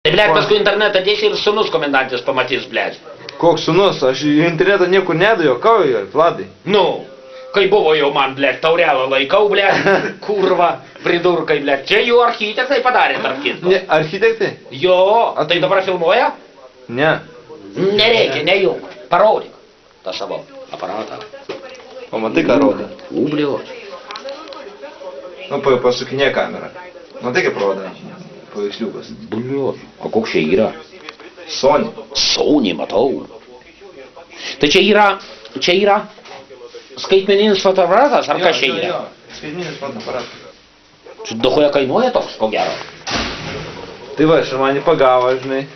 Tai, blėt, paskui internetą dėsi ir sūnus komendantės pamatys, blėt. Koks sūnus? Aš į internetą niekur nedajo, kauju, Vladai. Nu, kai buvo jau man, blėt, taurelą laikau, blėt, kurva, pridurkai, blėt. Čia jų architektai padarė, tarp kitko. Ne, architektai? Jo, tai dabar filmuoja? Ne. Nereikia, nejung. Parodyk tą savo aparatą. O matai, ką rodo? Bliot. Nu, pasukinė kamerą. Matai, kaip rodo paveiksliukas. Bliot. O koks čia yra? Sony. Sony, matau. Tai čia yra skaitmeninis fotoaparatas, ar kas čia yra? Jo, skaitmeninis fotoaparatas. Čia dahoje kainuoja toks, ko gero? Tai va, aš mane pagavo, žinai.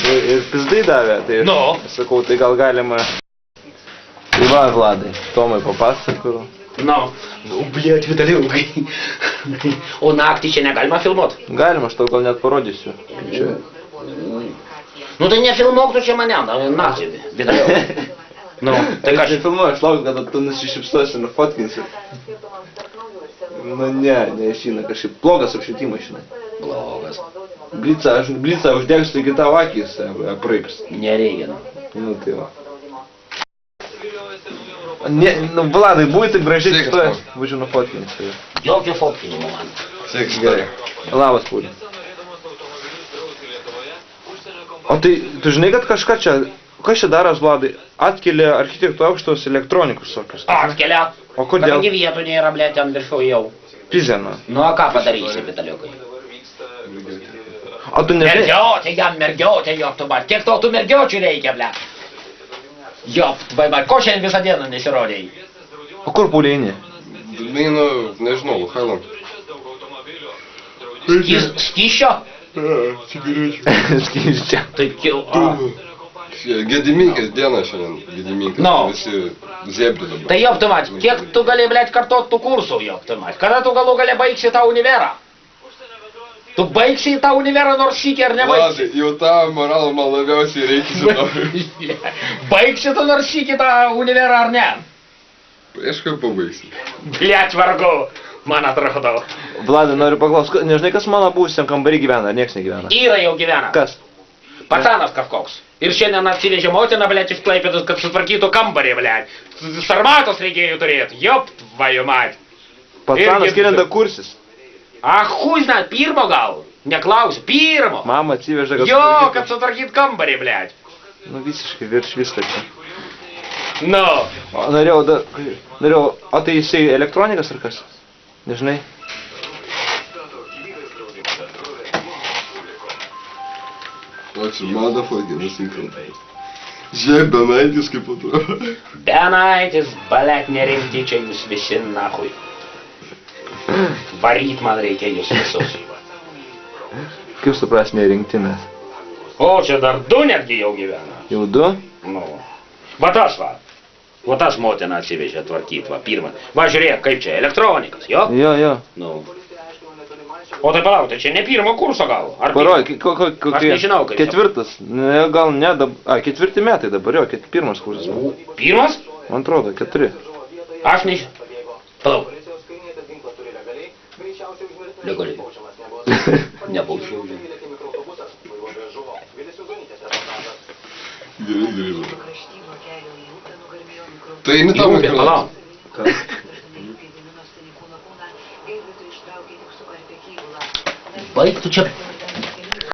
Ir pizdai davė, tai aš sakau, tai gal galima... Tai va, Vladai, Tomai papasakau. Nu, blėt, Vitaliukai. O naktį čia negalima filmuot? Galima, aš tau gal net parodysiu. Čia. Nu tai nefilmuok tu čia mane, naktį, Vitaliukai. Nu, tai ką aš nefilmuoju, aš laukiu, kad tu nusišypsosi, nufotkinsi. Nu ne, neišeina kažkaip. Blogas apšvietimas, žinai. Blogas. Blicą uždegsiu, iki tavo akis apraips. Nereikia, nu. Nu tai va. Ne, nu, Vladai, buvai taip gražiai, kad tu būčiau nufotkinęs. Jokio fotkinimo man. Sveiks, gerai. Labas, Pūlė. O tai, tu žinai, kad kažką čia, kas čia daras, Vladai, atkelia architektų aukštos elektronikus tokius? Atkelia. O kodėl? Kadangi vietų nėra, blėt, ten viršau jau. Pizena. Nu, a ką padarysi, Vitaliukai? O tu nežinai? Mergiotė, jop tu, kiek tau tų mergiočių reikia, blėt? Jop, ko šiandien visą dieną nesirodėjai? O kur Pūlė eini? Einu, nežinau, Luhailą. Skysčio? Cigarečių. Skysčio. Taip, Gediminkės diena šiandien, Gediminkės, visi zebri dabar. Tai jop tu, kiek tu gali, blėt, kartot tų kursų, jop tu, kada tu galų gali baigsi tą univerą? Tu baigsi tą univerą nors šykį ar nebaigsi? Vladai, jau tą moralą man labiausiai reikia žinoti. Baigsi tu nors šykį tą univerą ar ne? Aišku, pabaigsi. Bliač vargu, man atrodo. Vladai, noriu paklausti, nežinai, kas mano buvusiam kambarį gyvena, ar nieks negyvena? Yra jau gyvena. Kas? Patanas kažkoks. Ir šiandien atsivežė motiną, blėt, iš Klaipėdos, kad sutvarkytų kambarį, blėt. Sarmatos reikėjo turėti. Jop, vaju mat. Patanas kilinta kursis. Ach, huizna, pirmo gal? Neklausiu, pirmo. Mama atsivežė, kad... Jo, kad sutvarkyt kambarį, blėt. Nu, visiškai virš viską čia. Nu. Norėjau, o tai jisai elektronikas ar kas? Nežinai? Ačiū, motherfucker, nusinkrintai. Žiūrėk, Benaitis kaip atrodo. Benaitis, balek nerimti čia jūs visi nahui. Varyt man reikia jūs visus. Kaip supras, nerinktinės? O, čia dar du netgi jau gyvena. Jau du? Nu. Va tas motina atsivežė tvarkyt, va, pirmą. Va, žiūrėk, kaip čia, elektronikas, jo? Jo. Nu. O tai palauk, tai čia ne pirmo kurso gal? Paroj, aš nežinau, kaip ketvirtas, gal ne, ketvirti metai dabar, jo, pirmas kursas. Pirmas? Man atrodo, 4. Aš nežinau. Palauk. Legaliai. Nebaučiau. Gerai. Tai imitavo palauk. Baig tu čia